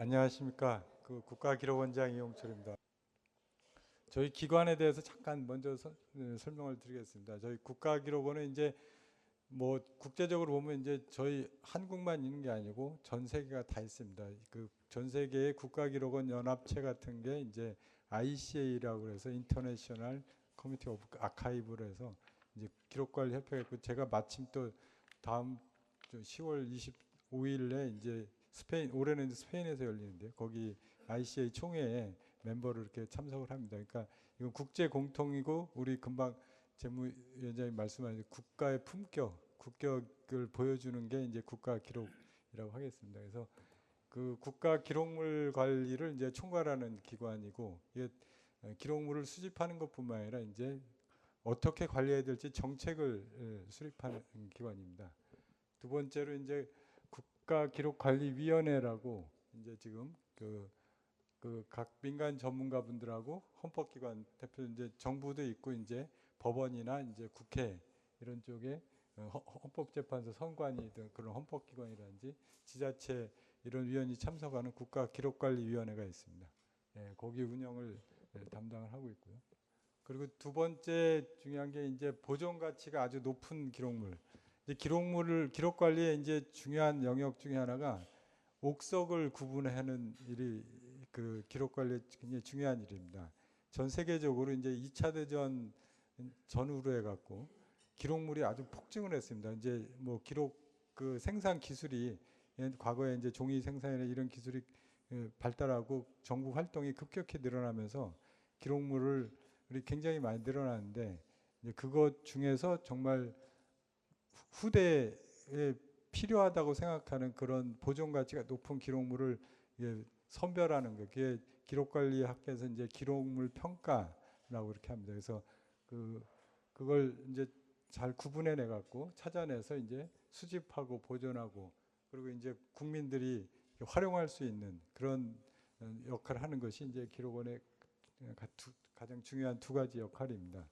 안녕하십니까. 국가기록원장 이용철입니다. 저희 기관에 대해서 잠깐 먼저 설명을 드리겠습니다. 저희 국가기록원은 이제 뭐 국제적으로 보면 이제 저희 한국만 있는 게 아니고 전 세계가 다 있습니다. 그 전 세계의 국가기록원 연합체 같은 게 이제 ICA라고 해서 인터내셔널 커뮤니티 오브 아카이브로 해서 이제 기록관리협회가 있고, 제가 마침 또 다음 10월 25일에 이제 올해는 스페인에서 열리는데 거기 ICA 총회에 멤버로 이렇게 참석을 합니다. 그러니까 이건 국제 공통이고, 우리 금방 재무위원장님 말씀하신 국가의 국격을 보여주는 게 이제 국가 기록이라고 하겠습니다. 그래서 그 국가 기록물 관리를 이제 총괄하는 기관이고, 이게 기록물을 수집하는 것뿐만 아니라 이제 어떻게 관리해야 될지 정책을 수립하는 기관입니다. 두 번째로 이제 국가기록관리위원회라고 이제 지금 각 민간 전문가분들하고 헌법기관 대표, 이제 정부도 있고 이제 법원이나 이제 국회 이런 쪽에 헌법재판소 선관위 등 그런 헌법기관이라든지 지자체 이런 위원이 참석하는 국가기록관리위원회가 있습니다. 예, 거기 운영을 담당을 하고 있고요. 그리고 두 번째 중요한 게 이제 보존 가치가 아주 높은 기록물. 이제 기록 관리의 이제 중요한 영역 중에 하나가 옥석을 구분하는 일이 그 기록 관리의 굉장히 중요한 일입니다. 전 세계적으로 이제 2차 대전 전후로 해갖고 기록물이 아주 폭증을 했습니다. 이제 뭐 그 생산 기술이 과거에 이제 종이 생산이나 이런 기술이 발달하고 정부 활동이 급격히 늘어나면서 기록물을 굉장히 많이 늘어나는데, 그것 중에서 정말 후대에 필요하다고 생각하는 그런 보존 가치가 높은 기록물을 선별하는 거, 그게 기록관리학에서 이제 기록물 평가라고 이렇게 합니다. 그래서 그걸 이제 잘 구분해내 갖고 찾아내서 이제 수집하고 보존하고, 그리고 이제 국민들이 활용할 수 있는 그런 역할을 하는 것이 이제 기록원의 가장 중요한 두 가지 역할입니다.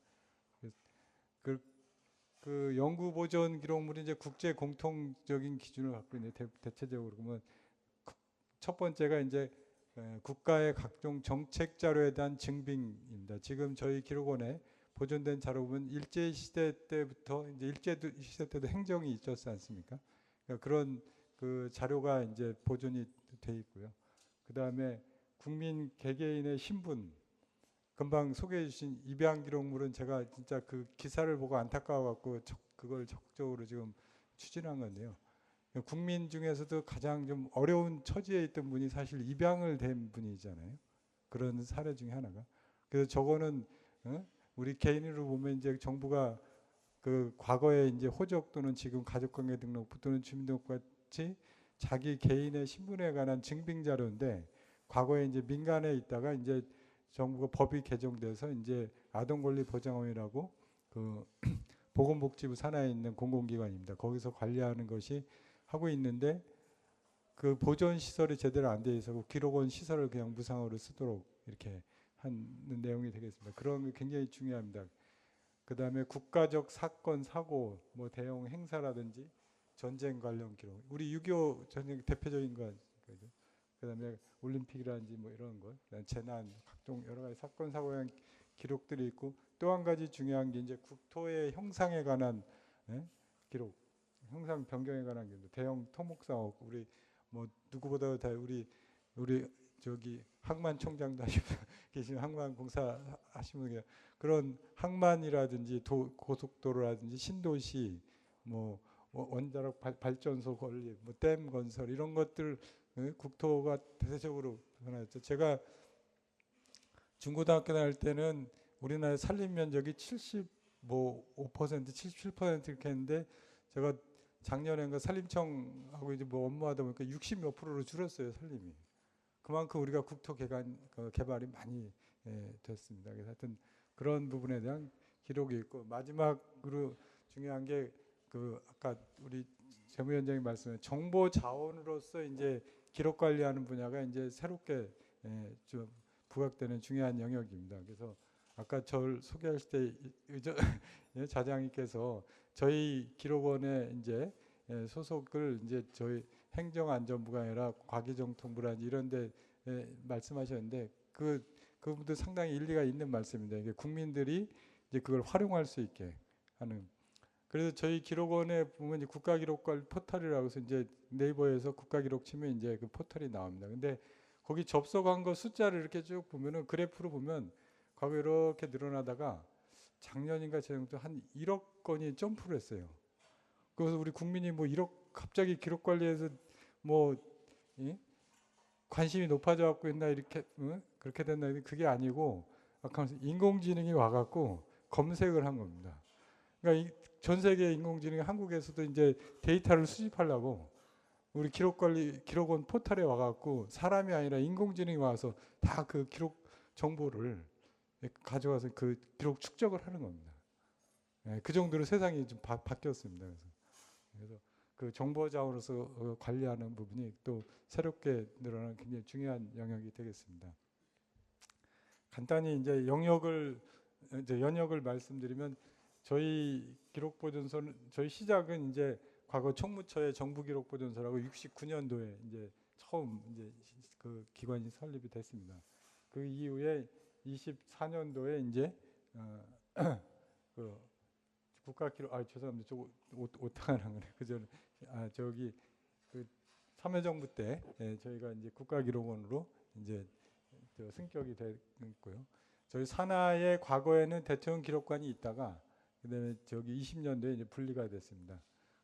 그 연구 보존 기록물이 이제 국제 공통적인 기준을 갖고 있는데, 대체적으로 보면 첫 번째가 이제 국가의 각종 정책 자료에 대한 증빙입니다. 지금 저희 기록원에 보존된 자료 보면 일제 시대 때부터, 이제 일제 시대 때도 행정이 있었지 않습니까? 그러니까 그런 그 자료가 이제 보존이 돼 있고요. 그 다음에 국민 개개인의 신분, 금방 소개해 주신 입양 기록물은 제가 진짜 그 기사를 보고 안타까워 갖고 그걸 적극적으로 지금 추진한 건데요. 국민 중에서도 가장 좀 어려운 처지에 있던 분이 사실 입양을 된 분이잖아요. 그런 사례 중에 하나가. 그래서 저거는 우리 개인으로 보면 이제 정부가 그 과거에 이제 호적 또는 지금 가족관계 등록부 또는 주민등록 같이 자기 개인의 신분에 관한 증빙 자료인데, 과거에 이제 민간에 있다가 이제 정부가 법이 개정돼서 이제 아동권리보장원이라고 그 보건복지부 산하에 있는 공공기관입니다. 거기서 관리하는 것이 하고 있는데, 그 보존 시설이 제대로 안 돼 있어서 기록원 시설을 그냥 무상으로 쓰도록 이렇게 하는 내용이 되겠습니다. 그런 게 굉장히 중요합니다. 그 다음에 국가적 사건, 사고, 뭐 대형 행사라든지 전쟁 관련 기록. 우리 6.25 전쟁 대표적인 거죠. 그다음에 올림픽이라든지 뭐 이런 것, 재난, 각종 여러 가지 사건 사고의 기록들이 있고, 또 한 가지 중요한 게 이제 국토의 형상에 관한 기록, 형상 변경에 관한 기록, 대형 토목 사업, 우리 뭐 누구보다 다 우리 저기 항만 총장도 계시는 항만 공사 하시는 게, 그런 항만이라든지 고속도로라든지 신도시, 뭐 원자력 발전소 건립, 뭐 댐 건설 이런 것들, 국토가 대대적으로 변화했죠. 제가 중고등학교 다닐 때는 우리나라 산림 면적이 75%, 77% 이렇게 했는데, 제가 작년에 산림청하고 이제 뭐 업무하다 보니까 60몇 프로로 줄었어요, 산림이. 그만큼 우리가 국토 개발이 많이 됐습니다. 그래서 하여튼 그런 부분에 대한 기록이 있고, 마지막으로 중요한 게 아까 우리 재무위원장님 말씀에 정보 자원으로서 이제 기록 관리하는 분야가 이제 새롭게 좀 부각되는 중요한 영역입니다. 그래서 아까 저를 소개하실 때 자장님께서 저희 기록원에 이제 소속을 이제 저희 행정안전부가 아니라 과기정통부라든지 이런 데 말씀하셨는데 그분도 상당히 일리가 있는 말씀입니다. 이게 국민들이 이제 그걸 활용할 수 있게 하는. 그래서 저희 기록원에 보면 이제 국가기록관 포털이라고 해서 이제 네이버에서 국가기록 치면 이제 그 포털이 나옵니다. 근데 거기 접속한 거 숫자를 이렇게 쭉 보면은 그래프로 보면 과거 이렇게 늘어나다가 작년인가 재작년도 한 1억 건이 점프를 했어요. 그래서 우리 국민이 뭐 1억 갑자기 기록 관리에서 뭐 관심이 높아져 갖고 있나 이렇게 그렇게 됐나 그게 아니고 아까 인공지능이 와갖고 검색을 한 겁니다. 그러니까 전 세계 인공지능이 한국에서도 이제 데이터를 수집하려고 우리 기록원 포털에 와갖고 사람이 아니라 인공지능이 와서 다 그 기록 정보를 가져와서 그 기록 축적을 하는 겁니다. 그 정도로 세상이 좀 바뀌었습니다. 그래서 그 정보 자원으로서 관리하는 부분이 또 새롭게 늘어나는 굉장히 중요한 영역이 되겠습니다. 간단히 이제 연역을 말씀드리면 저희 기록보존소는 저희 시작은 이제 과거 총무처의 정부기록보존소라고 69년도에 이제 처음 이제 그 기관이 설립이 됐습니다. 그 이후에 24년도에 이제 그 국가기록 죄송합니다. 저 오타가 난 거네. 그저 저기 그 참여정부 때 저희가 이제 국가기록원으로 이제 승격이 됐고요. 저희 산하에 과거에는 대통령 기록관이 있다가 그다음에 저기 20년도에 이제 분리가 됐습니다.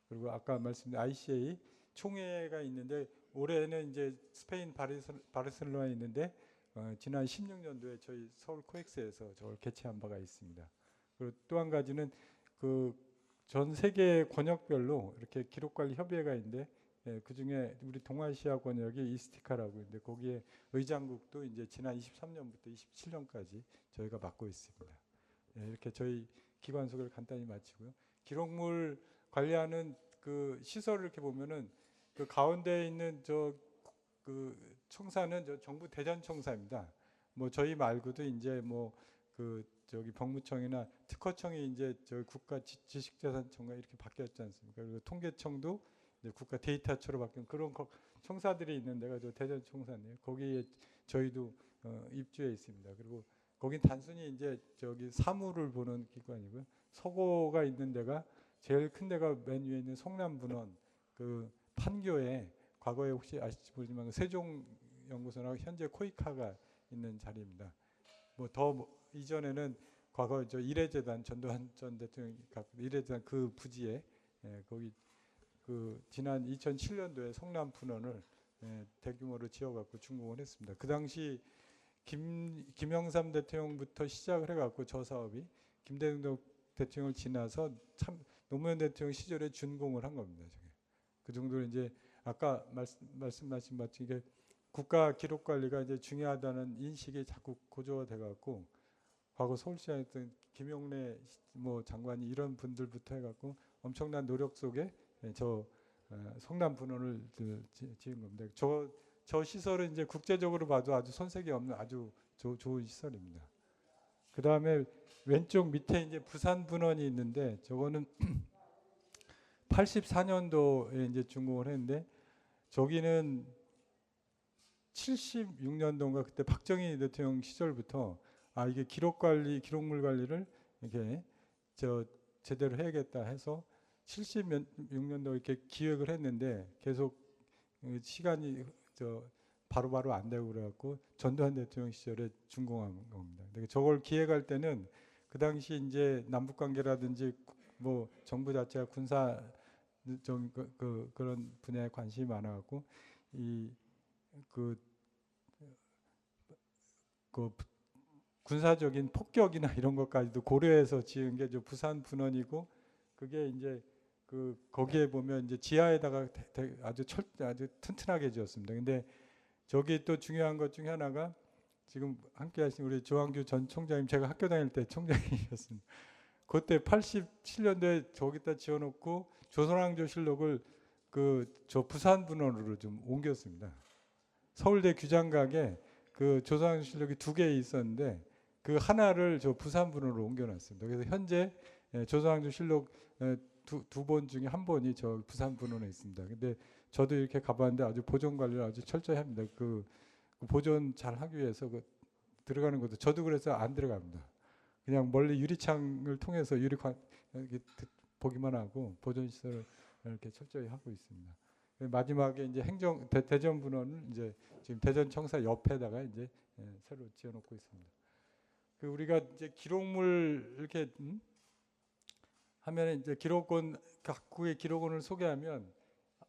그리고 아까 말씀드린 ICA 총회가 있는데 올해는 이제 스페인 바르셀로나에 있는데 지난 16년도에 저희 서울 코엑스에서 저걸 개최한 바가 있습니다. 그리고 또 한 가지는 그 전 세계 권역별로 이렇게 기록관리 협의회가 있는데 그 중에 우리 동아시아 권역이 이스티카라고 있는데 거기에 의장국도 이제 지난 23년부터 27년까지 저희가 맡고 있습니다. 이렇게 저희 기관 소개를 간단히 마치고요. 기록물 관리하는 그 시설을 이렇게 보면은 그 가운데 있는 그 청사는 저 정부 대전청사입니다. 뭐 저희 말고도 이제 뭐 그 저기 병무청이나 특허청이 이제 저 국가 지식재산청과 이렇게 바뀌었지 않습니까? 그리고 통계청도 이제 국가 데이터처로 바뀐 그런 청사들이 있는 데가 저 대전청사인데요. 거기에 저희도 입주해 있습니다. 그리고 거긴 단순히 이제 저기 사물을 보는 기관이고요. 서고가 있는 데가 제일 큰 데가 맨 위에 있는 성남분원 그 판교에 과거에 혹시 아실지 모르지만 세종연구소나 현재 코이카가 있는 자리입니다. 뭐 더 이전에는 과거 저 이례재단 전두환 전 대통령이 갖고 이례재단 그 부지에 거기 그 지난 2007년도에 성남분원을 대규모로 지어갖고 준공을 했습니다. 그 당시 김영삼 대통령부터 시작을 해갖고 저 사업이 김대중 대통령을 지나서 참 노무현 대통령 시절에 준공을 한 겁니다. 저게. 그 정도로 이제 아까 말씀하신 바처럼 이게 국가 기록 관리가 이제 중요하다는 인식이 자꾸 고조돼갖고 과거 서울시장했던 김용래 뭐 장관이 이런 분들부터 해갖고 엄청난 노력 속에 저 성남분원을 지은 겁니다. 저 시설은 이제 국제적으로 봐도 아주 손색이 없는 아주 좋은 시설입니다. 그 다음에 왼쪽 밑에 이제 부산분원이 있는데 저거는 84년도에 이제 준공을 했는데 저기는 76년도인가 그때 박정희 대통령 시절부터 이게 기록물 관리를 이렇게 제대로 해야겠다 해서 76년도 이렇게 기획을 했는데 계속 시간이 바로바로 안 되고 그래갖고 전두환 대통령 시절에 준공한 겁니다. 저걸 기획할 때는 그 당시 이제 남북 관계라든지 뭐 정부 자체가 군사 좀 그런 분야에 관심이 많아갖고 그 군사적인 폭격이나 이런 것까지도 고려해서 지은 게 저 부산 분원이고 그게 이제 거기에 보면 이제 지하에다가 아주 튼튼하게 지었습니다. 근데 저기 또 중요한 것 중에 하나가 지금 함께 하신 우리 조항규 전 총장님 제가 학교 다닐 때 총장이셨습니다. 그때 87년도에 저기다 지어놓고 조선왕조실록을 저 부산 분원으로 좀 옮겼습니다. 서울대 규장각에 그 조선왕조실록이 2개 있었는데 그 하나를 저 부산 분원으로 옮겨놨습니다. 그래서 현재 조선왕조실록 두 번 중에 한 번이 저 부산 분원에 있습니다. 근데 저도 이렇게 가봤는데 아주 보존 관리를 아주 철저히 합니다. 그 보존 잘 하기 위해서 들어가는 것도 저도 그래서 안 들어갑니다. 그냥 멀리 유리창을 통해서 유리관 이렇게 보기만 하고 보존 시설을 이렇게 철저히 하고 있습니다. 마지막에 이제 대전분원을 이제 지금 대전청사 옆에다가 이제 새로 지어놓고 있습니다. 우리가 이제 기록물 이렇게 하면 이제 기록원 각국의 기록원을 소개하면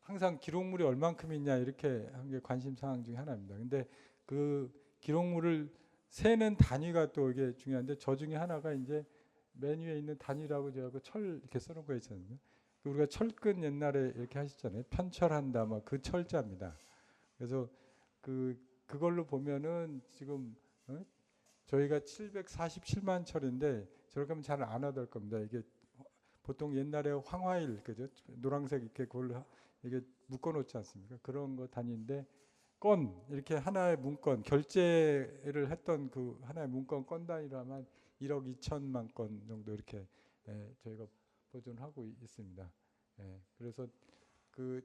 항상 기록물이 얼만큼 있냐 이렇게 한 게 관심 사항 중에 하나입니다. 근데 그 기록물을 세는 단위가 또 이게 중요한데 저 중에 하나가 이제 맨 위에 있는 단위라고 제가 철 이렇게 써놓은 거 있잖아요. 우리가 철근 옛날에 이렇게 하셨잖아요. 편철한다, 막 그 철자입니다. 그래서 그걸로 보면은 지금 저희가 747만 철인데 저렇게 하면 잘 안 와닿을 겁니다. 이게 보통 옛날에 황화일 그죠? 노란색 이렇게 그걸로 이게 묶어놓지 않습니까? 그런 거 단위인데 건 이렇게 하나의 문건 결제를 했던 그 하나의 문건 건 단위라면 1억 2천만 건 정도 이렇게 저희가 보존하고 있습니다. 그래서 그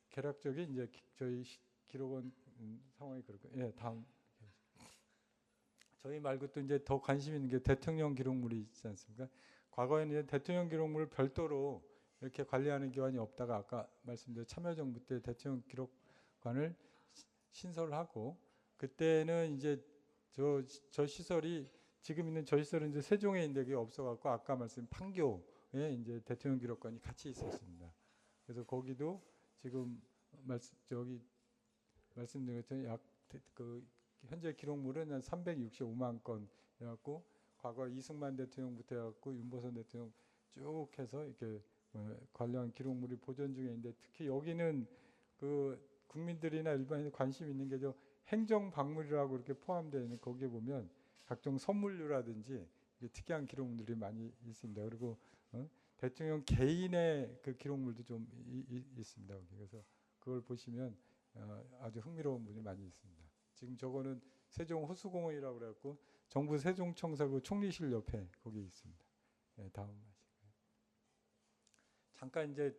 개략적인 이제 저희 기록원 상황이 그렇고 다음 저희 말고 또 이제 더 관심 있는 게 대통령 기록물이 있지 않습니까? 과거에는 대통령 기록물을 별도로 이렇게 관리하는 기관이 없다가 아까 말씀드린 참여정부 때 대통령 기록관을 신설하고 그때는 이제 저 시설이 지금 있는 저 시설은 이제 세종에 있는데 그게 없어갖고 아까 말씀 판교에 이제 대통령 기록관이 같이 있었습니다. 그래서 거기도 지금 말씀드린 것처럼 현재 기록물은 한 365만 건 해갖고 과거 이승만 대통령부터 해갖고 윤보선 대통령 쭉 해서 이렇게 관련 기록물이 보존 중에 있는데 특히 여기는 그 국민들이나 일반인이 관심 있는 게 저 행정박물이라고 이렇게 포함되어 있는 거기에 보면 각종 선물류라든지 특이한 기록물들이 많이 있습니다. 그리고 대통령 개인의 그 기록물도 좀 있습니다. 그래서 그걸 보시면 아주 흥미로운 분이 많이 있습니다. 지금 저거는 세종 호수공원이라고 그래갖고 정부 세종청사구 총리실 옆에 거기 있습니다. 다음 잠깐 이제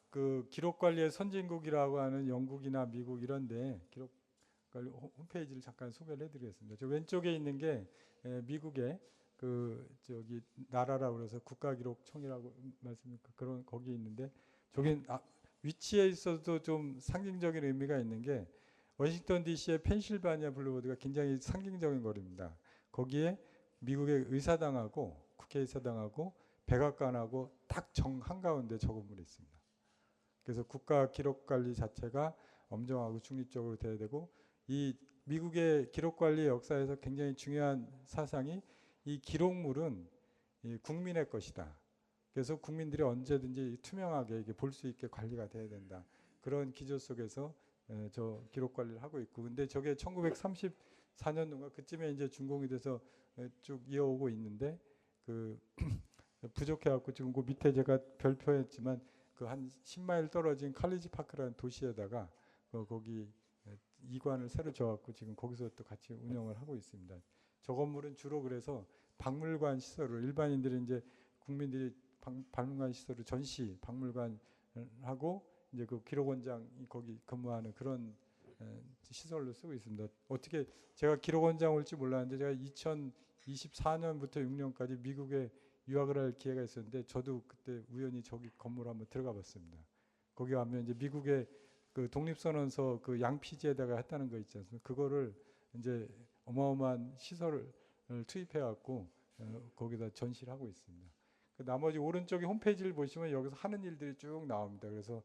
그 기록관리의 선진국이라고 하는 영국이나 미국 이런데 기록관리 홈페이지를 잠깐 소개를 해드리겠습니다. 저 왼쪽에 있는 게 미국의 저기 나라라고 그래서 국가기록청이라고 말씀드릴까 그런 거기 있는데 저긴 위치에 있어도 좀 상징적인 의미가 있는 게 워싱턴 DC의 펜실바니아 블루보드가 굉장히 상징적인 거리입니다. 거기에 미국의 의사당하고 국회의사당하고 백악관하고 딱 정 한가운데 저 건물이 있습니다. 그래서 국가 기록 관리 자체가 엄정하고 중립적으로 돼야 되고 이 미국의 기록 관리 역사에서 굉장히 중요한 사상이 이 기록물은 이 국민의 것이다. 그래서 국민들이 언제든지 투명하게 이게 볼 수 있게 관리가 돼야 된다. 그런 기조 속에서 저 기록 관리를 하고 있고, 근데 저게 1934년도인가 그쯤에 이제 준공이 돼서 쭉 이어오고 있는데 그 부족해갖고 지금 그 밑에 제가 별표했지만 그 한 10마일 떨어진 칼리지 파크라는 도시에다가 거기 이관을 새로 지어갖고 지금 거기서 또 같이 운영을 하고 있습니다. 저 건물은 주로 그래서 박물관 시설로 일반인들이 이제 국민들이 박물관 시설을 전시 박물관 하고 이제 그 기록원장이 거기 근무하는 그런 시설로 쓰고 있습니다. 어떻게 제가 기록원장 올지 몰랐는데 제가 2024년부터 6년까지 미국에 유학을 할 기회가 있었는데 저도 그때 우연히 저기 건물 한번 들어가 봤습니다. 거기 가면 이제 미국의 그 독립선언서 그 양피지에다가 했다는 거 있지 않습니까? 그거를 이제 어마어마한 시설을 투입해 갖고 거기다 전시를 하고 있습니다. 그 나머지 오른쪽에 홈페이지를 보시면 여기서 하는 일들이 쭉 나옵니다. 그래서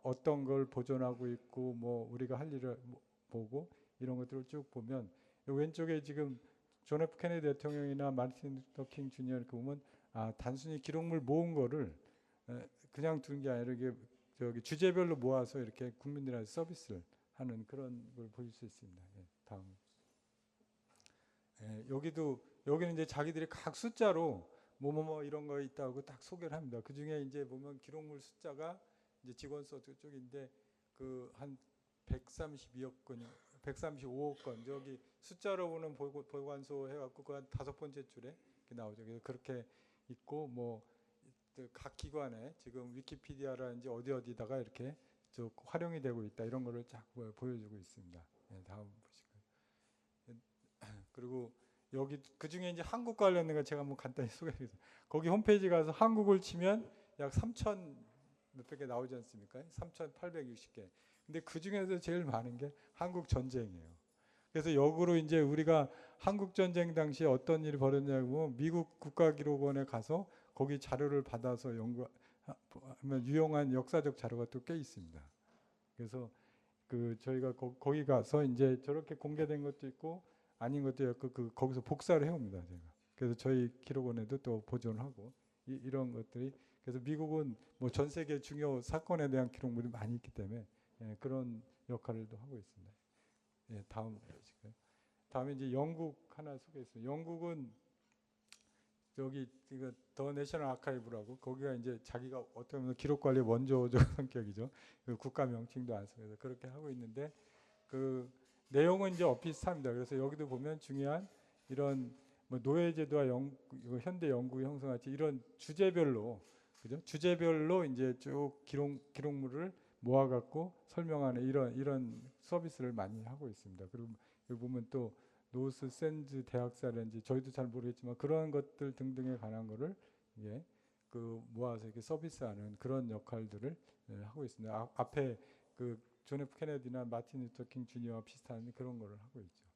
어떤 걸 보존하고 있고 뭐 우리가 할 일을 보고 이런 것들을 쭉 보면 왼쪽에 지금 존 F 케네디 대통령이나 마틴 루터 킹 주니어 이렇게 보면 단순히 기록물 모은 거를 그냥 두는 게 아니라 이게 저기 주제별로 모아서 이렇게 국민들한테 서비스를 하는 그런 걸 보실 수 있습니다. 다음. 여기는 이제 자기들이 각 숫자로 뭐뭐뭐 이런 거 있다고 딱 소개를 합니다. 그 중에 이제 보면 기록물 숫자가 이제 직원수 쪽인데 그 한 132억 건이 135억 건 저기 숫자로 보는 보관소 해갖고 그 한 5번째 줄에 이렇게 나오죠. 그래서 그렇게 있고 뭐 각 기관에 지금 위키피디아라든지 어디다가 이렇게 쭉 활용이 되고 있다 이런 거를 쫙 보여주고 있습니다. 예, 다음 보실까요? 그리고 여기 그 중에 이제 한국 관련된 거 제가 한번 간단히 소개해드리겠습니다. 거기 홈페이지 가서 한국을 치면 약 3천 몇백 개 나오지 않습니까? 3,860개. 근데 그 중에서 제일 많은 게 한국 전쟁이에요. 그래서 역으로 이제 우리가 한국 전쟁 당시에 어떤 일이 벌어졌냐고 미국 국가기록원에 가서 거기 자료를 받아서 연구하면 유용한 역사적 자료가 또 꽤 있습니다. 그래서 그 저희가 거기 가서 이제 저렇게 공개된 것도 있고 아닌 것도 있고 거기서 복사를 해옵니다. 제가. 그래서 저희 기록원에도 또 보존하고 이런 것들이 그래서 미국은 뭐 전 세계 중요 사건에 대한 기록물이 많이 있기 때문에 예, 그런 역할을 또 하고 있습니다. 예, 다음 보실까요? 다음에 이제 영국 하나 소개했습니다. 영국은 여기 이거 더 내셔널 아카이브라고 거기가 이제 자기가 어떻게 보면 기록 관리 원조적 성격이죠. 그 국가 명칭도 안 쓰면서 그렇게 하고 있는데 그 내용은 이제 비슷합니다. 그래서 여기도 보면 중요한 이런 뭐 노예제도와 현대 영국의 형성같이 이런 주제별로 그죠? 주제별로 이제 쭉 기록물을 모아갖고 설명하는 이런 서비스를 많이 하고 있습니다. 그리고 여기 보면 또 노스 샌즈 대학사라든지 저희도 잘 모르겠지만 그런 것들 등등에 관한 거를 예, 그 모아서 이렇게 서비스하는 그런 역할들을 하고 있습니다. 앞에 그 존 F 케네디나 마틴 루터 킹 주니어와 비슷한 그런 거를 하고 있죠.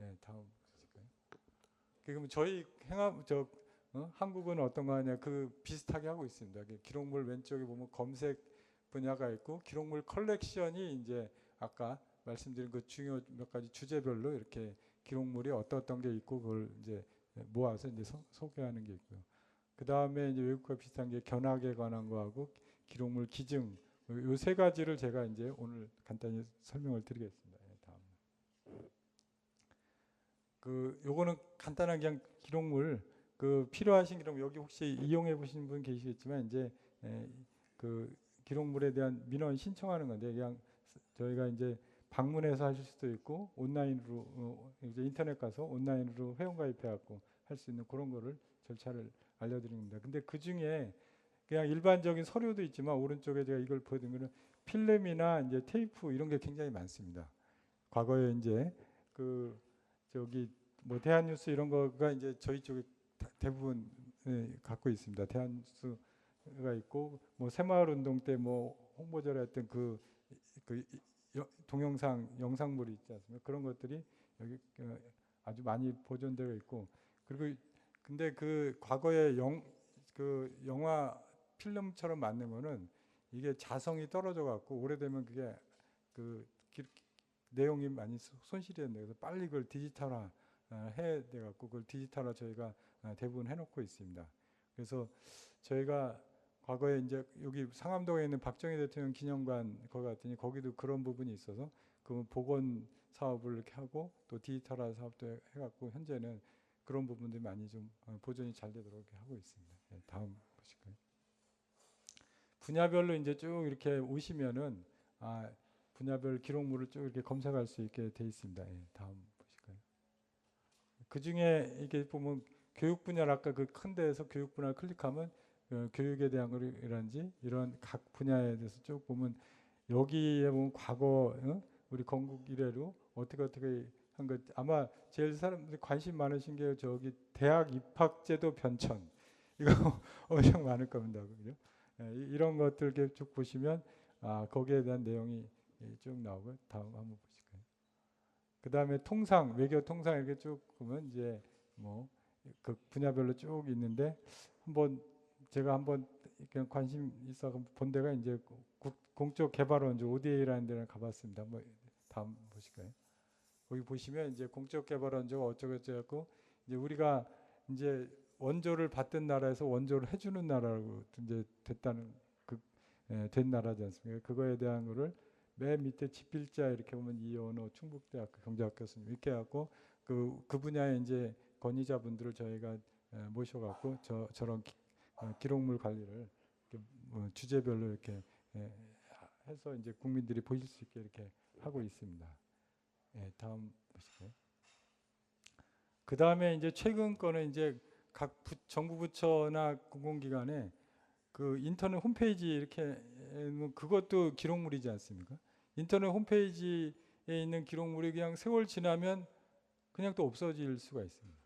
예, 다음 보실까요? 그러면 저희 한국은 어떤 거 하냐 그 비슷하게 하고 있습니다. 기록물 왼쪽에 보면 검색 분야가 있고 기록물 컬렉션이 이제 아까 말씀드린 그 중요 몇 가지 주제별로 이렇게 기록물이 어떤 게 있고 그걸 이제 모아서 이제 소개하는 게 있고요. 그 다음에 이제 외국과 비슷한 게 견학에 관한 거하고 기록물 기증 요 세 가지를 제가 이제 오늘 간단히 설명을 드리겠습니다. 다음. 그 요거는 간단한 그냥 기록물 그 필요하신 기록 여기 혹시 이용해 보신 분 계시겠지만 이제 그 기록물에 대한 민원 신청하는 건데 그냥 저희가 이제 방문해서 하실 수도 있고 온라인으로 이제 인터넷 가서 온라인으로 회원가입해 갖고 할 수 있는 그런 거를 절차를 알려드립니다. 근데 그 중에 그냥 일반적인 서류도 있지만 오른쪽에 제가 이걸 보여드린 거는 필름이나 이제 테이프 이런 게 굉장히 많습니다. 과거에 이제 그 저기 뭐 대한뉴스 이런 거가 이제 저희 쪽에 대부분 갖고 있습니다. 대한뉴스가 있고 뭐 새마을운동 때 뭐 홍보자를 했던 그 동영상 영상물이 있지 않습니까? 그런 것들이 여기 아주 많이 보존되어 있고 그리고 근데 그 과거에 그 영화 필름처럼 만들면은 이게 자성이 떨어져 갖고 오래되면 그게 그 내용이 많이 손실이 된다. 그래서 빨리 그걸 디지털화 해야 돼 갖고 그걸 디지털화 저희가 대부분 해놓고 있습니다. 그래서 저희가 과거에 이제 여기 상암동에 있는 박정희 대통령 기념관 거기 갔더니 거기도 그런 부분이 있어서 그 복원 사업을 이렇게 하고 또 디지털화 사업도 해갖고 현재는 그런 부분들이 많이 좀 보존이 잘 되도록 이렇게 하고 있습니다. 네, 다음 보실까요? 분야별로 이제 쭉 이렇게 오시면은 분야별 기록물을 쭉 이렇게 검색할 수 있게 돼 있습니다. 예, 다음 보실까요? 그 중에 이렇게 보면 교육 분야 아까 그 큰 데에서 교육 분야를 클릭하면 교육에 대한 거라든지 이런 각 분야에 대해서 쭉 보면 여기에 보면 과거 우리 건국 이래로 어떻게 한 것 아마 제일 사람들이 관심 많으신 게 저기 대학 입학제도 변천 이거 엄청 많을 겁니다. 그죠? 이런 것들 쭉 보시면 거기에 대한 내용이 쭉 나오고 다음 한번 보실까요? 그 다음에 통상 외교 통상 이렇게 쭉 보면 이제 뭐 그 분야별로 쭉 있는데 제가 한번 관심 있어 본 데가 이제 공적 개발원조 ODA라는 데를 가봤습니다. 한번 다음 보실까요? 거기 보시면 이제 공적 개발원조가 어쩌고저쩌고 이제 우리가 이제 원조를 받던 나라에서 원조를 해주는 나라로 이제 된 나라지 않습니까? 그거에 대한 거를 맨 밑에 집필자 이렇게 보면 이현호 충북대학교 경제학 교수님 이렇게 하고 그 분야에 이제 권위자분들을 저희가 모셔갖고 저런 기록물 관리를 주제별로 이렇게 해서 이제 국민들이 보실 수 있게 이렇게 하고 있습니다. 다음 보실까요? 그 다음에 이제 최근 거는 이제 각 정부 부처나 공공기관에 그 인터넷 홈페이지 이렇게 홈페이지에는 그것도 기록물이지 않습니까? 인터넷 홈페이지에 있는 기록물이 그냥 세월 지나면 그냥 또 없어질 수가 있습니다.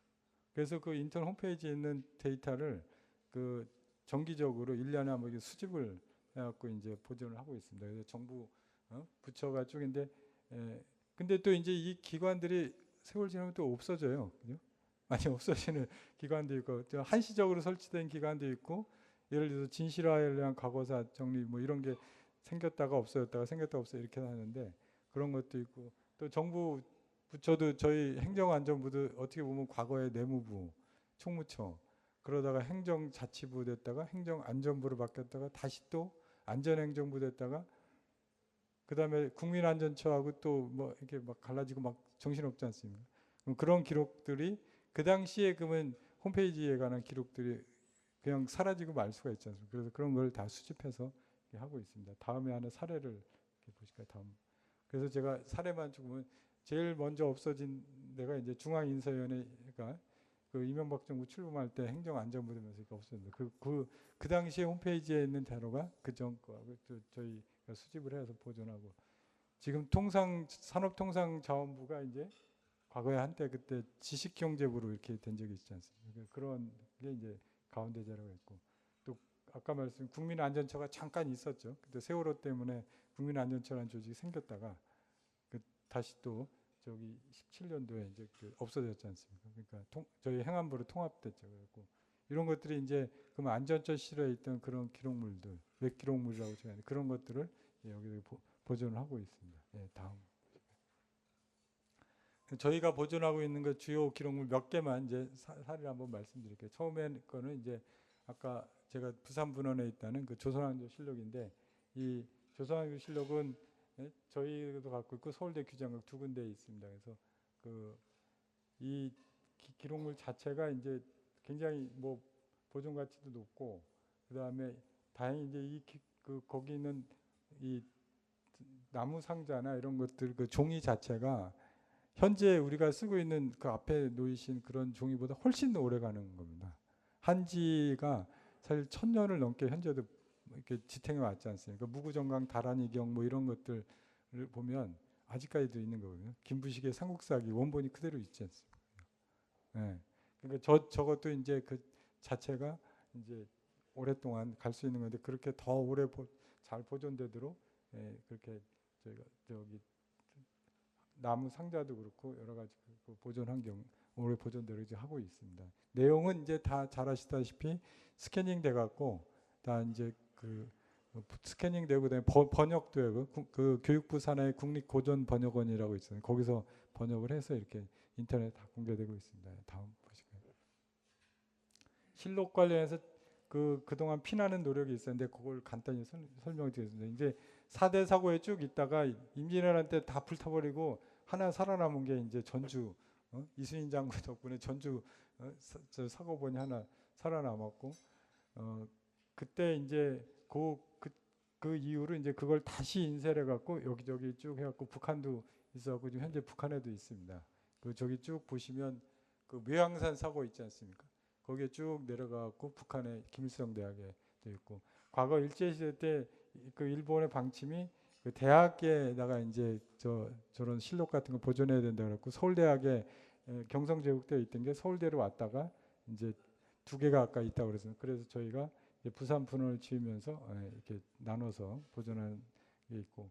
그래서 그 인터넷 홈페이지에 있는 데이터를 그 정기적으로 1년에 한 번 수집을 해갖고 이제 보존을 하고 있습니다. 그래서 정부 부처가 쪽인데, 근데 또 이제 이 기관들이 세월 지나면 또 없어져요. 그죠? 많이 없어지는 기관도 있고, 또 한시적으로 설치된 기관도 있고, 예를 들어서 진실화에 대한 과거사 정리 뭐 이런 게 생겼다가 없어졌다가 생겼다가 없어 이렇게 하는데 그런 것도 있고, 또 정부 부처도 저희 행정안전부도 어떻게 보면 과거에 내무부, 총무처 그러다가 행정자치부 됐다가 행정안전부로 바뀌었다가 다시 또 안전행정부 됐다가 그다음에 국민안전처하고 또 뭐 이렇게 막 갈라지고 막 정신없지 않습니까? 그런 기록들이 그 당시에 그러면 홈페이지에 관한 기록들이 그냥 사라지고 말 수가 있지 않습니까? 그래서 그런 걸 다 수집해서 하고 있습니다. 다음에 하는 사례를 이렇게 보실까요? 다음. 그래서 제가 사례만 조금은 제일 먼저 없어진 데가 이제 중앙인사위원회가 그 이명박 정부 출범할 때 행정안전부 되면서 없었는데 그 당시에 홈페이지에 있는 자료가 그전 거하고 저희가 수집을 해서 보존하고 지금 산업통상자원부가 이제 과거에 한때 그때 지식경제부로 이렇게 된 적이 있지 않습니까? 그런 게 이제 가운데 자료가 있고 또 아까 말씀 국민안전처가 잠깐 있었죠. 근데 세월호 때문에 국민안전처라는 조직이 생겼다가 다시 또 저기 17년도에 이제 없어졌지 않습니까? 그러니까 저희 행안부로 통합됐죠. 그래고 이런 것들이 이제 그럼 안전처 실에 있던 그런 기록물들, 외 기록물이라고 제가 그런 것들을 여기 보존을 하고 있습니다. 다음. 저희가 보존하고 있는 그 주요 기록물 몇 개만 이제 사례를 한번 말씀드릴게요. 처음에 거는 이제 아까 제가 부산분원에 있다는 그 조선왕조실록인데 이 조선왕조실록은 저희도 갖고 있고 서울대 규장각 두 군데에 있습니다. 그래서 이 기록물 자체가 이제 굉장히 뭐 보존 가치도 높고 그다음에 다행히 이제 거기 있는 이 나무 상자나 이런 것들 그 종이 자체가 현재 우리가 쓰고 있는 그 앞에 놓이신 그런 종이보다 훨씬 오래 가는 겁니다. 한지가 사실 1000년을 넘게 현재도 이렇게 지탱해 왔지 않습니까? 무구정강 다란이경 뭐 이런 것들을 보면 아직까지도 있는 거거든요. 김부식의 삼국사기 원본이 그대로 있지 않습니까? 네. 그러니까 저것도 이제 그 자체가 이제 오랫동안 갈 수 있는 건데 그렇게 더 오래 잘 보존되도록 그렇게 저희가 저기 나무 상자도 그렇고 여러 가지 그 보존 환경 오래 보존되려 하고 있습니다. 내용은 이제 다 잘 아시다시피 스캐닝 돼 갖고 다 이제 스캐닝 되고 그다음에 번역도 하고 그 교육부 산하의 국립고전번역원이라고 있어요. 거기서 번역을 해서 이렇게 인터넷 다 공개되고 있습니다. 다음 보실까요? 실록 관련해서 그동안 피나는 노력이 있었는데 그걸 간단히 설명드리겠습니다. 이제 4대 사고에 쭉 있다가 임진왜란 때 다 불타버리고 하나 살아남은 게 이제 전주 이순신 장군 덕분에 전주 사고본이 하나 살아남았고 그때 이제 그 이후로 이제 그걸 다시 인쇄해 갖고 여기저기 쭉 해갖고 북한도 있어갖고 지금 현재 북한에도 있습니다. 저기 쭉 보시면 그 묘양산 사고 있지 않습니까? 거기에 쭉 내려가갖고 북한의 김일성 대학에 돼 있고 과거 일제 시대 때 그 일본의 방침이 그 대학에다가 이제 저런 실록 같은 거 보존해야 된다 그랬고 서울대학에 경성제국대에 있던 게 서울대로 왔다가 이제 두 개가 아까 있다고 그래서 저희가 부산 분원을 지으면서 이렇게 나눠서 보존하는 게 있고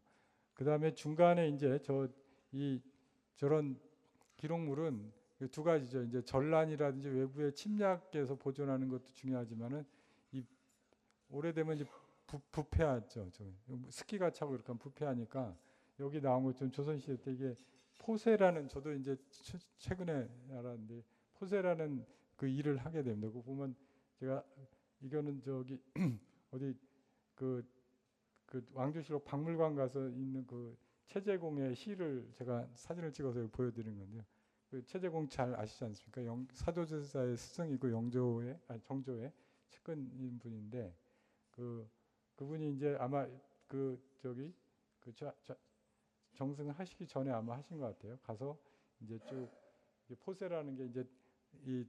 그 다음에 중간에 이제 저런 기록물은 두 가지죠. 이제 전란이라든지 외부의 침략에서 보존하는 것도 중요하지만은 이 오래되면 이제 부패하죠. 습기가 차고 이렇게 하면 부패하니까 여기 나온 것 좀 조선시대 때 이게 포세라는 저도 이제 최근에 알았는데 포세라는 그 일을 하게 됩니다. 그거 보면 제가 이거는 저기 어디 그 왕조실록 박물관 가서 있는 그 최재공의 시를 제가 사진을 찍어서 보여드리는 건데요. 그 최재공 잘 아시지 않습니까? 사도제사의 스승이고 정조의 측근인 분인데 그분이 이제 아마 정승을 하시기 전에 아마 하신 것 같아요. 가서 이제 쭉 포세라는 게 이제 이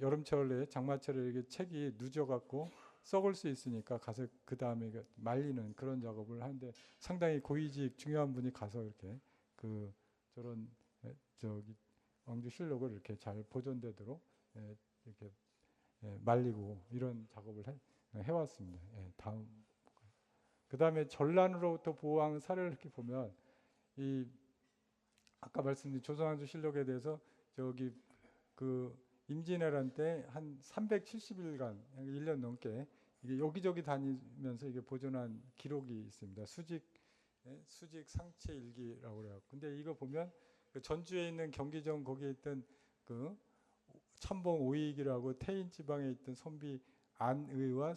여름철에 장마철에 이게 책이 누져갖고 썩을 수 있으니까 가서 그 다음에 말리는 그런 작업을 하는데 상당히 고위직 중요한 분이 가서 이렇게 그 저런 저기 왕조실록을 이렇게 잘 보존되도록 이렇게 말리고 이런 작업을 해왔습니다. 다음 그 다음에 전란으로부터 보호한 사례를 이렇게 보면 이 아까 말씀드린 조선왕조실록에 대해서 저기 그 임진왜란 때 한 370일간 1년 넘게 이게 여기저기 다니면서 이게 보존한 기록이 있습니다. 수직 상체 일기라고 그래요. 근데 이거 보면 그 전주에 있는 경기정 거기에 있던 그 참봉 오익이라고 태인 지방에 있던 선비 안의와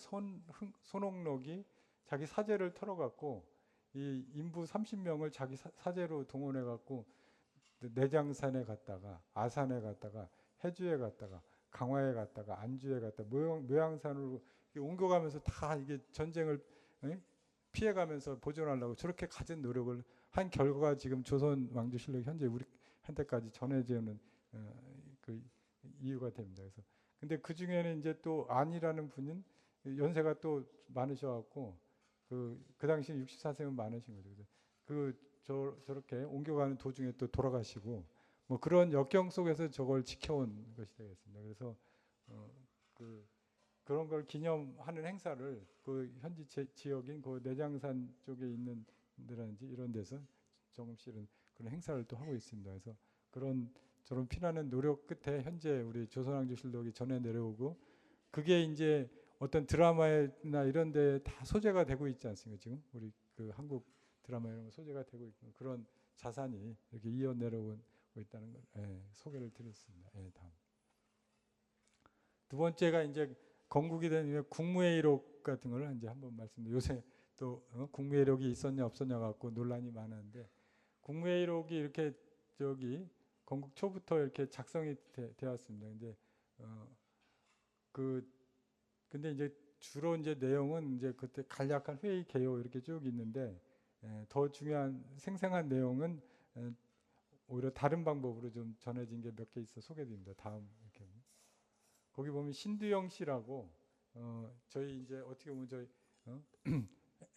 손홍록이 자기 사제를 털어갖고 이 인부 30명을 자기 사제로 동원해갖고 내장산에 갔다가 아산에 갔다가 해주에 갔다가 강화에 갔다가 안주에 갔다가 모양산으로 옮겨가면서 다 이게 전쟁을 피해가면서 보존하려고 저렇게 가진 노력을 한 결과가 지금 조선 왕조실록 현재 우리한테까지 전해지는 그 이유가 됩니다. 그래서 근데 그 중에는 이제 또 안이라는 분은 연세가 또 많으셔갖고 그 당시 64세면 많으신 거죠. 저렇게 옮겨가는 도중에 또 돌아가시고 뭐 그런 역경 속에서 저걸 지켜온 것이 되겠습니다. 그래서 그런 걸 기념하는 행사를 그 현지 지역인 그 내장산 쪽에 있는 데라든지 이런 데서 조금씩 그런 행사를 또 하고 있습니다. 그래서 저런 피나는 노력 끝에 현재 우리 조선왕조실록이 전해 내려오고 그게 이제 어떤 드라마나 이런 데 다 소재가 되고 있지 않습니까? 지금 우리 그 한국 드라마 이런 거 소재가 되고 있고 그런 자산이 이렇게 이어 내려오고 있다는 걸 소개를 드렸습니다. 다음. 두 번째가 이제 건국이 된 국무회의록 같은 걸 이제 한번 말씀드려요. 요새 또 국무회의록이 있었냐 없었냐 갖고 논란이 많았는데 국무회의록이 이렇게 저기 건국 초부터 이렇게 작성이 되었습니다. 근데 이제 주로 이제 내용은 이제 그때 간략한 회의 개요 이렇게 쭉 있는데 더 중요한 생생한 내용은 오히려 다른 방법으로 좀 전해진 게 몇 개 있어 소개드립니다. 다음 이렇게 거기 보면 신두영 씨라고 저희 이제 어떻게 보면 저희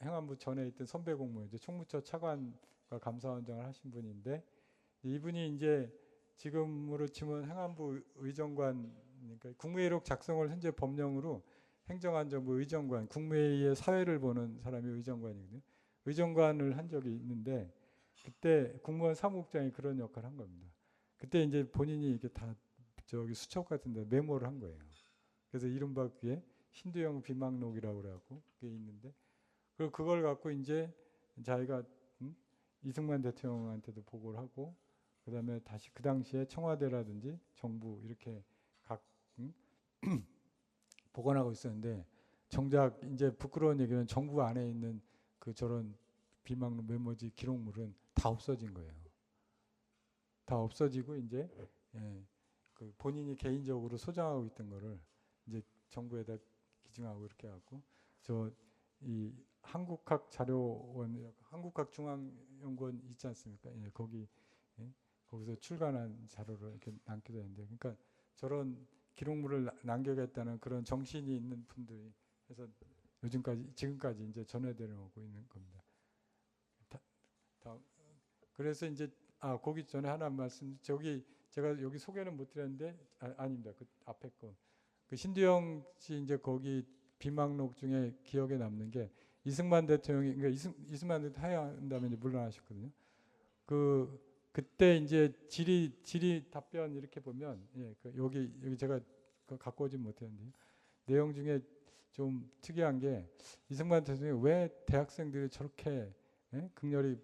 행안부 전에 있던 선배 공무원 이제 총무처 차관과 감사원장을 하신 분인데 이분이 이제 지금으로 치면 행안부 의정관 그러니까 국무회의록 작성을 현재 법령으로 행정안전부 의정관 국무회의의 사회를 보는 사람이 의정관이거든요. 의정관을 한 적이 있는데 그때 국무원 사무국장이 그런 역할을 한 겁니다. 그때 이제 본인이 이게 다 저기 수첩 같은데 메모를 한 거예요. 그래서 이른바 그게 신두영 비망록이라고 그래갖고 그게 있는데 그걸 갖고 이제 자기가 이승만 대통령한테도 보고를 하고 그다음에 다시 그 당시에 청와대라든지 정부 이렇게 각 보관하고 있었는데 정작 이제 부끄러운 얘기는 정부 안에 있는 그 저런 비망록 메모지 기록물은 다 없어진 거예요. 다 없어지고 이제 그 본인이 개인적으로 소장하고 있던 거를 이제 정부에다 기증하고 이렇게 해갖고 이 한국학 자료원, 한국학 중앙연구원 있지 않습니까? 거기서 출간한 자료를 이렇게 남기도 했는데, 그러니까 저런 기록물을 남겨야겠다는 그런 정신이 있는 분들이 해서 지금까지 이제 전해되고 있는 겁니다. 그래서 이제 거기 전에 하나 말씀, 제가 여기 소개는 못 드렸는데 아닙니다. 그 앞에 거. 그 신두영 씨 이제 거기 비망록 중에 기억에 남는 게 이승만 대통령이 그러니까 이승만 대통령 하야한 다음에 이제 물러나셨거든요. 그때 이제 질의 답변 이렇게 보면 여기 제가 갖고 오진 못했는데 내용 중에 좀 특이한 게 이승만 대통령이 왜 대학생들이 저렇게 극렬히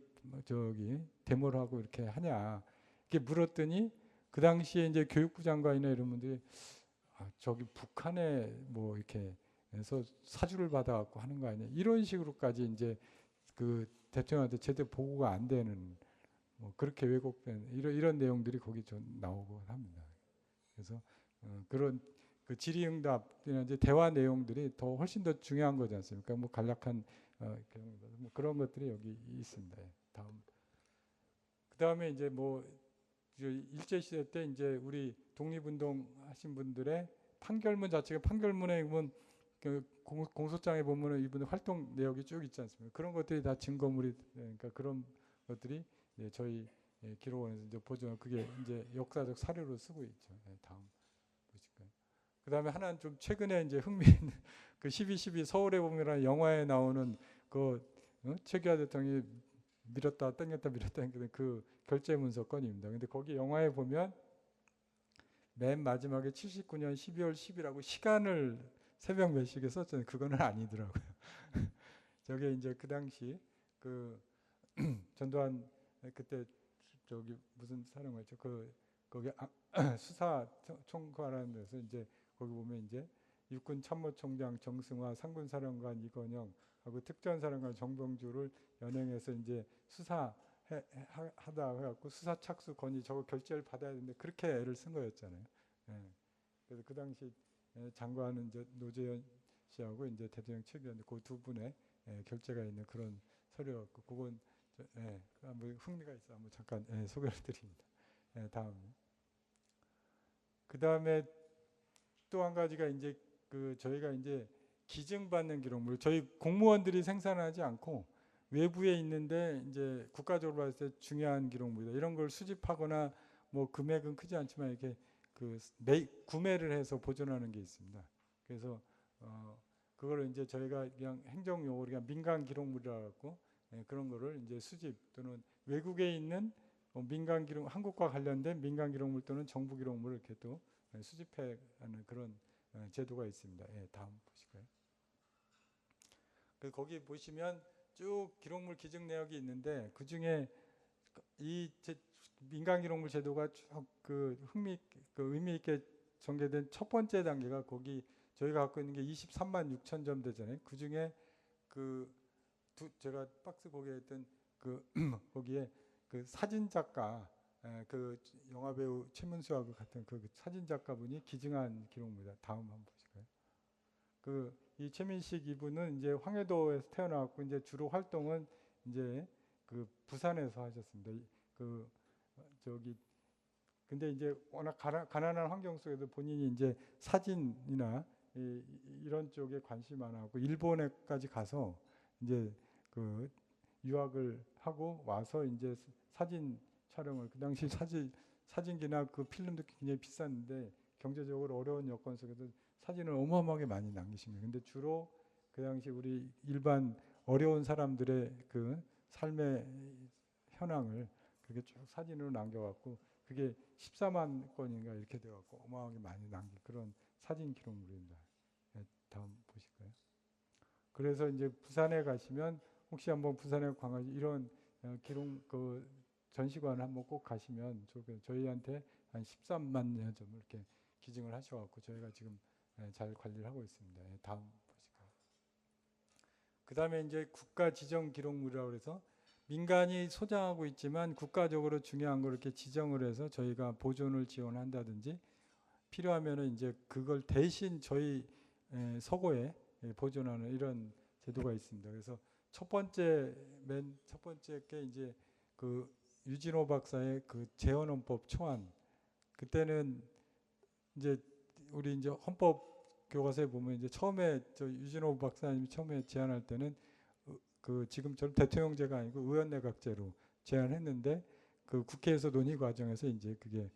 데모를 하고 이렇게 하냐 이렇게 물었더니 그 당시에 이제 교육부 장관이나 이런 분들이 저기 북한에 뭐 이렇게 해서 사주를 받아갖고 하는 거 아니야 이런 식으로까지 이제 그 대통령한테 제대로 보고가 안 되는 뭐 그렇게 왜곡된 이런 내용들이 거기 좀 나오고 합니다. 그래서 그런 그 질의응답이나 이제 대화 내용들이 더 훨씬 더 중요한 거지 않습니까? 뭐 간략한 뭐 그런 것들이 여기 있습니다. 다음. 그 다음에 이제 뭐 일제 시대 때 이제 우리 독립운동 하신 분들의 판결문 자체가 판결문에 보면 공소장에 보면은 이분의 활동 내역이 쭉 있지 않습니까? 그런 것들이 다 증거물이, 그러니까 그런 것들이 저희 기록원에서 이제 보존, 그게 이제 역사적 사료로 쓰고 있죠. 다음 보실까요? 그 다음에 하나는 좀 최근에 이제 흥미있는 그 12.12 서울의 봄이라는 영화에 나오는 그 최규하 대통령이 밀었다 당겼다 밀었다 당겼다 그 결제 문서 건입니다. 근데 거기 영화에 보면 맨 마지막에 79년 12월 10일하고 시간을 새벽 몇 시에 썼잖아요. 그거는 아니더라고요. 저게 이제 그 당시 그 전두환 그때 저기 무슨 사령관이죠? 그 거기 수사 총괄하는 데서 이제 거기 보면 이제 육군 참모총장 정승화, 상군사령관 이건영 하고 특전사령관 정병주를 연행해서 이제 수사 하다 해갖고 수사 착수 건의 저거 결재를 받아야 되는데 그렇게 애를 쓴 거였잖아요. 그래서 그 당시 장관은 이제 노재현 씨하고 이제 대통령 측위원 그 두 분의 결재가 있는 그런 서류였고 그건 한번 흥미가 있어 한번 잠깐 소개를 드립니다. 다음. 그 다음에 또 한 가지가 이제 그 저희가 이제 기증받는 기록물, 저희 공무원들이 생산하지 않고 외부에 있는데 이제 국가적으로 봤을 때 중요한 기록물이다. 이런 걸 수집하거나 뭐 금액은 크지 않지만 이렇게 그 구매를 해서 보존하는 게 있습니다. 그래서 그거를 이제 저희가 그냥 행정용어로 그냥 민간 기록물이라 갖고 그런 거를 이제 수집 또는 외국에 있는 민간 기록, 한국과 관련된 민간 기록물 또는 정부 기록물을 이렇게 또 수집해하는 그런 제도가 있습니다. 다음 보실까요? 거기 보시면 쭉 기록물 기증 내역이 있는데 그 중에 이 민간 기록물 제도가 쭉 의미 있게 전개된 첫 번째 단계가 거기 저희가 갖고 있는 게 23만 6천 점 되잖아요. 그 중에 제가 박스 거기에 했던 거기에 그 사진 작가 그 영화 배우 최문수하고 같은 그 사진 작가분이 기증한 기록물입니다. 다음 한번 보실까요? 이 최민식 이분은 이제 황해도에서 태어나왔고 이제 주로 활동은 이제 그 부산에서 하셨습니다. 근데 이제 워낙 가난한 환경 속에서 본인이 이제 사진이나 이런 쪽에 관심이 많아갖고 일본에까지 가서 이제 그 유학을 하고 와서 이제 사진 촬영을 그 당시 사진기나 그 필름도 굉장히 비쌌는데 경제적으로 어려운 여건 속에서 사진을 어마어마하게 많이 남기십니다. 근데 주로 그 당시 우리 일반 어려운 사람들의 그 삶의 현황을 그렇게 쭉 사진으로 남겨갖고 그게 14만 건인가 이렇게 돼갖고 어마어마하게 많이 남긴 그런 사진 기록물입니다. 다음 보실까요? 그래서 이제 부산에 가시면 혹시 한번 부산에 관광지 이런 기록 그 전시관 한번 꼭 가시면 저희한테 한 13만 점을 이렇게 기증을 하셔갖고 저희가 지금 잘 관리를 하고 있습니다. 다음 보실까요? 그 다음에 이제 국가 지정 기록물이라고 해서 민간이 소장하고 있지만 국가적으로 중요한 걸 이렇게 지정을 해서 저희가 보존을 지원한다든지 필요하면은 이제 그걸 대신 저희 서고에 보존하는 이런 제도가 있습니다. 그래서 맨 첫 번째 게 이제 그 유진호 박사의 그 재헌헌법 초안. 그때는 이제 우리 이제 헌법 교과서에 보면 이제 처음에 저 유진호 박사님이 처음에 제안할 때는 그 지금처럼 대통령제가 아니고 의원내각제로 제안했는데 그 국회에서 논의 과정에서 이제 그게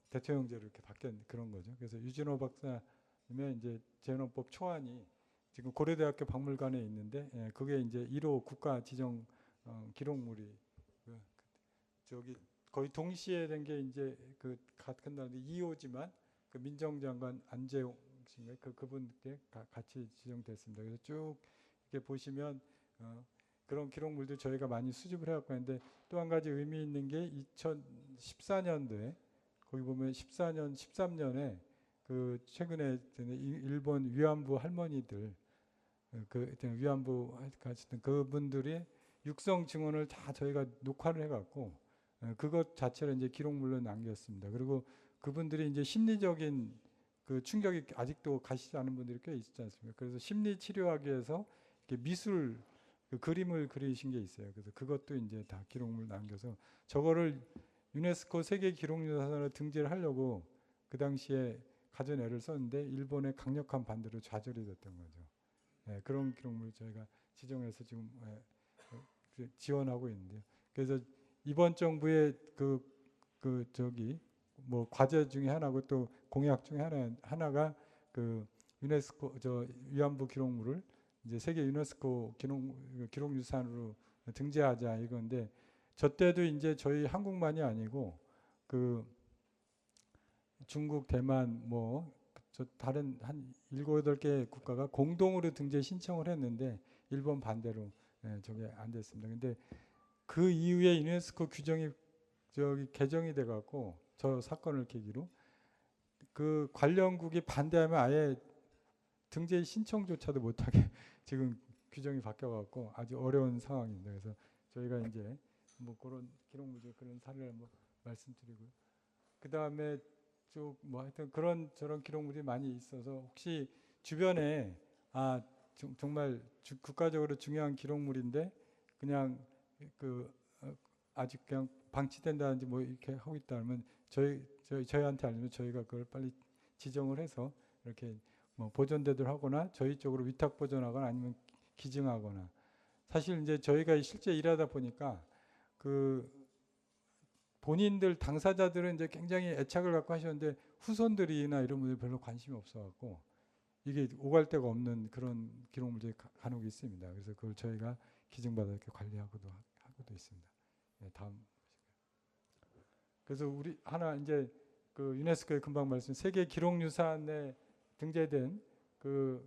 대통령제로 이렇게 바뀐 그런 거죠. 그래서 유진호 박사님의 이제 재헌헌법 초안이 지금 고려대학교 박물관에 있는데 그게 이제 1호 국가 지정 기록물이 거의 동시에 된 게 이제 그 같은 날 2호지만 그 민정장관 안재홍 씨인가요? 그분께 같이 지정됐습니다. 그래서 쭉 이렇게 보시면 그런 기록물도 저희가 많이 수집을 해왔고 있는데 또 한 가지 의미 있는 게 2014년도에 거기 보면 14년, 13년에 그 최근에 일본 위안부 할머니들 그 위안부 가시던 그분들이 육성 증언을 다 저희가 녹화를 해갖고 그것 자체를 이제 기록물로 남겼습니다. 그리고 그분들이 이제 심리적인 그 충격이 아직도 가시지 않은 분들이 꽤 있지 않습니까? 그래서 심리 치료하기 위해서 이렇게 미술 그 그림을 그리신 게 있어요. 그래서 그것도 이제 다 기록물 남겨서 저거를 유네스코 세계 기록유산으로 등재를 하려고 그 당시에 가져내를 썼는데 일본의 강력한 반대로 좌절이 됐던 거죠. 예, 그런 기록물을 저희가 지정해서 지금 지원하고 있는데요. 그래서 이번 정부의 저기 뭐 과제 중에 하나고 또 공약 중에 하나가 그 유네스코 위안부 기록물을 이제 세계 유네스코 기록유산으로 등재하자 이건데 저 때도 이제 저희 한국만이 아니고 그 중국, 대만 뭐 저 다른 한 7, 8개 국가가 공동으로 등재 신청을 했는데 일본 반대로 저게 안 됐습니다. 근데 그 이후에 유네스코 규정이 개정이 돼 갖고 저 사건을 계기로 그 관련국이 반대하면 아예 등재 신청조차도 못하게 지금 규정이 바뀌어갖고 아주 어려운 상황입니다. 그래서 저희가 이제 뭐 그런 기록물 중 그런 사례를 한번 말씀드리고요. 그 다음에 쭉 뭐 하여튼 그런 저런 기록물이 많이 있어서 혹시 주변에 정말 국가적으로 중요한 기록물인데 그냥 아직 그냥 방치된다든지 뭐 이렇게 하고 있다면 저희한테 알면 저희가 그걸 빨리 지정을 해서 이렇게 뭐 보존되도록 하거나 저희 쪽으로 위탁 보존하거나 아니면 기증하거나 사실 이제 저희가 실제 일하다 보니까 그 본인들 당사자들은 이제 굉장히 애착을 갖고 하셨는데 후손들이나 이런 분들 별로 관심이 없어갖고 이게 오갈 데가 없는 그런 기록물들이 간혹 있습니다. 그래서 그걸 저희가 기증받아 이렇게 관리하고도 있습니다. 네, 다음. 그래서 우리 하나 이제 그 유네스코에 금방 말씀 세계 기록유산에 등재된 그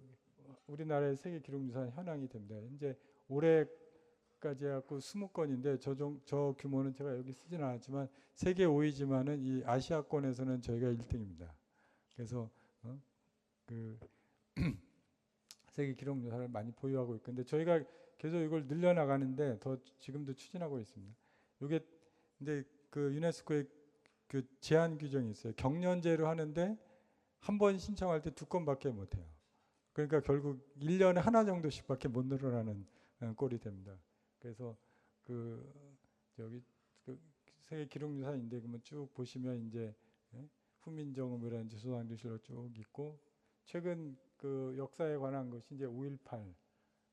우리나라의 세계 기록유산 현황이 됩니다. 이제 올해까지 해갖고 20건인데 저 규모는 제가 여기 쓰지는 않았지만 세계 5위지만은 이 아시아권에서는 저희가 1등입니다. 그래서 그 세계 기록유산을 많이 보유하고 있고 근데 저희가 계속 이걸 늘려나가는데 더 지금도 추진하고 있습니다. 이게 이제 그 유네스코의 그 제한 규정이 있어요. 경년제로 하는데 한 번 신청할 때 2건밖에 못 해요. 그러니까 결국 1년에 하나 정도씩밖에 못 늘어나는 꼴이 됩니다. 그래서 저기 세계 기록유산인데 그러면 쭉 보시면 이제 후민정음이라든지 소상도시로 쭉 있고 최근 그 역사에 관한 것이 이제 5.18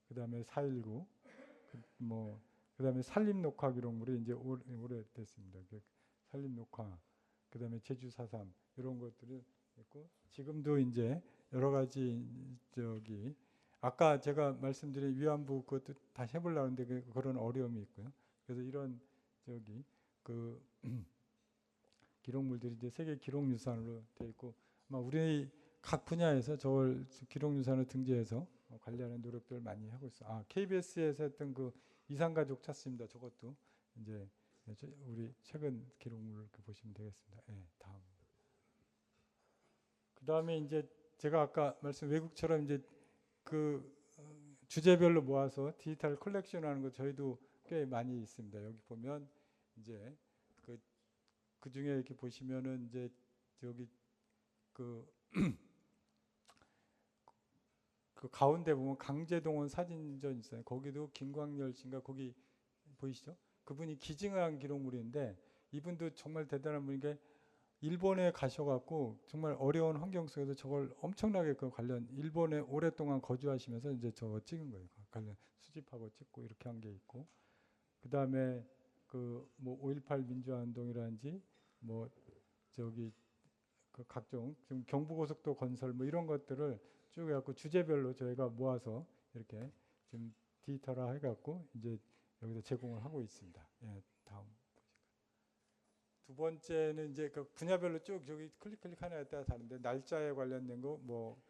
그다음에 4.19 그다음에 산림녹화 기록물이 이제 오래됐습니다. 산림녹화 그다음에 제주 4.3 이런 것들이 있고 지금도 이제 여러 가지 아까 제가 말씀드린 위안부 그것도 다시 해보려고 하는데 그런 어려움이 있고요. 그래서 이런 기록물들이 이제 세계 기록유산으로 되어 있고 아마 우리 각 분야에서 저걸 기록유산을 등재해서 관리하는 노력들을 많이 하고 있어요. KBS에서 했던 그 이산가족 찾습니다. 저것도 이제 우리 최근 기록물을 보시면 되겠습니다. 네, 다음. 그 다음에 이제 제가 아까 말씀 외국처럼 이제 그 주제별로 모아서 디지털 컬렉션하는 거 저희도 꽤 많이 있습니다. 여기 보면 이제 그 중에 이렇게 보시면은 이제 저기 그 가운데 보면 강제동원 사진전 있어요. 거기도 김광열 씨인가 거기 보이시죠? 그분이 기증한 기록물인데 이분도 정말 대단한 분인 게 일본에 가셔갖고 정말 어려운 환경 속에서 저걸 엄청나게 일본에 오랫동안 거주하시면서 이제 저거 찍은 거예요. 관련 수집하고 찍고 이렇게 한 게 있고 그 다음에 뭐 5.18 민주화운동이라든지 뭐 각종 지금 경부고속도 건설 뭐 이런 것들을 쭉 해갖고 주제별로 저희가 모아서 이렇게 지금 디지털화 해갖고 이제 여기서 제공을 하고 있습니다. 예, 다음. 두 번째는 이제 그 분야별로 쭉 저기 클릭 하나에 따라 다른데 날짜에 관련된 거 뭐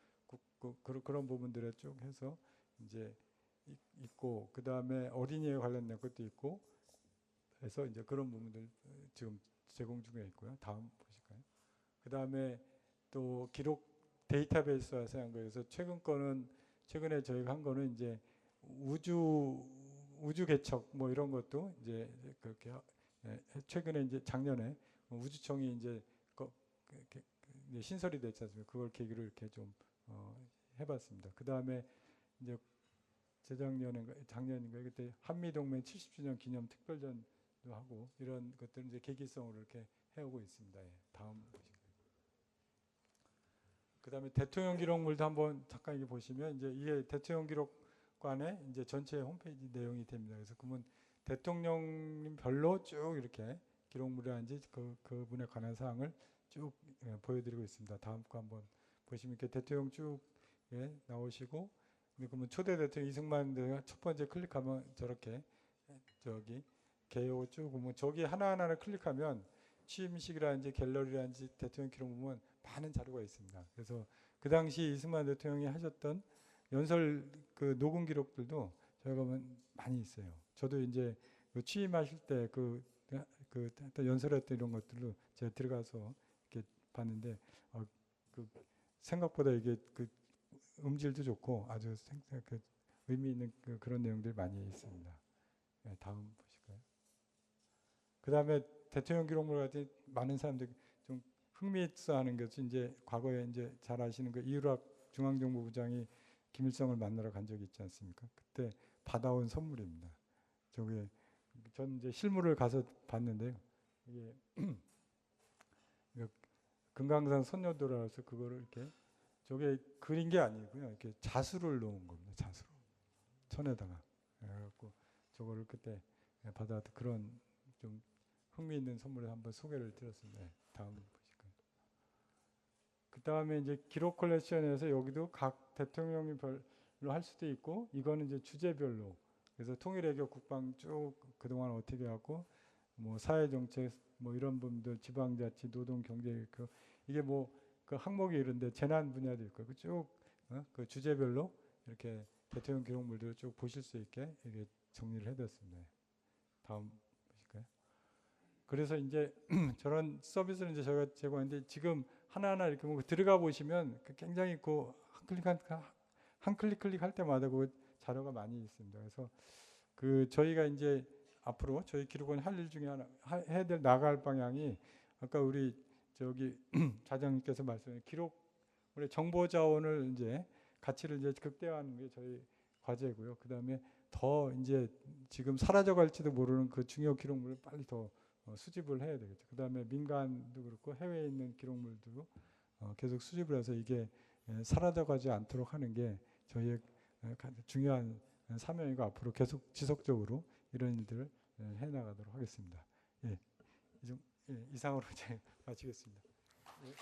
그런 부분들에 쭉 해서 이제 있고 그 다음에 어린이에 관련된 것도 있고 해서 이제 그런 부분들 지금 제공 중에 있고요. 다음 보실까요? 그 다음에 또 기록 데이터베이스화해서 한 거에서 최근에 저희가 한 거는 이제 우주 개척 뭐 이런 것도 이제 그렇게 최근에 이제 작년에 우주청이 이제 신설이 됐지 않습니까? 그걸 계기로 이렇게 좀 해봤습니다. 그 다음에 이제 작년인가 그때 한미동맹 70주년 기념 특별전도 하고 이런 것들은 이제 계기성으로 이렇게 해오고 있습니다. 예, 다음 보실까요? 그다음에 대통령 기록물도 한번 잠깐 이게 보시면 이제 이게 대통령 기록관의 이제 전체 홈페이지 내용이 됩니다. 그래서 그러면 대통령별로 쭉 이렇게 기록물이란지 그분에 관한 사항을 쭉 보여드리고 있습니다. 다음 거 한번 보시면 이렇게 대통령 쭉 나오시고 그러면 초대 대통령 이승만 대통령 첫 번째 클릭하면 저렇게 저기 개요 쭉 보면 저기 하나하나를 클릭하면 취임식이라든지 갤러리라든지 대통령 기록 보면 많은 자료가 있습니다. 그래서 그 당시 이승만 대통령이 하셨던 연설 그 녹음 기록들도 저희가 보면 많이 있어요. 저도 이제 그 취임하실 때 그 연설했던 이런 것들로 제가 들어가서 이렇게 봤는데 그 생각보다 이게 그 음질도 좋고 아주 그 의미 있는 그런 내용들이 많이 있습니다. 네, 다음 보실까요? 그 다음에 대통령 기록물 같은 많은 사람들이 좀 흥미있어하는 것이 이제 과거에 이제 잘 아시는 그 이유락 중앙정보부장이 김일성을 만나러 간 적이 있지 않습니까? 그때 받아온 선물입니다. 저게 전 이제 실물을 가서 봤는데요. 이게 금강산 선녀도라서 그거를 이렇게 저게 그린 게 아니고요. 이렇게 자수를 놓은 겁니다. 자수로 천에다가 그래갖고 저거를 그때 받아왔던 그런 좀 흥미있는 선물을 한번 소개를 드렸습니다. 네, 다음 보실까요? 그 다음에 이제 기록 컬렉션에서 여기도 각 대통령이 별로 할 수도 있고 이거는 이제 주제별로 그래서 통일외교 국방 쭉 그동안 어떻게 하고 뭐 사회정책 뭐 이런 부분들 지방자치 노동 경제 이게 뭐 그 항목이 이런데 재난 분야도 있고 그 주제별로 이렇게 대통령 기록물들을 쭉 보실 수 있게 이게 정리를 해뒀습니다. 다음 보실까요? 그래서 이제 저런 서비스를 이제 저희가 제공하는데 지금 하나하나 이렇게 뭐 들어가 보시면 굉장히 그 한 클릭 할 때마다 그 자료가 많이 있습니다. 그래서 그 저희가 이제 앞으로 저희 기록원 할 일 중에 하나 해야 될 나갈 방향이 아까 우리 저기 자장님께서 말씀하신 기록물의 정보 자원을 이제 가치를 이제 극대화하는 게 저희 과제고요. 그 다음에 더 이제 지금 사라져갈지도 모르는 그 중요 기록물을 빨리 더 수집을 해야 되겠죠. 그 다음에 민간도 그렇고 해외에 있는 기록물도 계속 수집을 해서 이게 사라져가지 않도록 하는 게 저희의 중요한 사명이고 앞으로 계속 지속적으로 이런 일들을 해나가도록 하겠습니다. 예, 이상으로 이제 마치겠습니다. 예,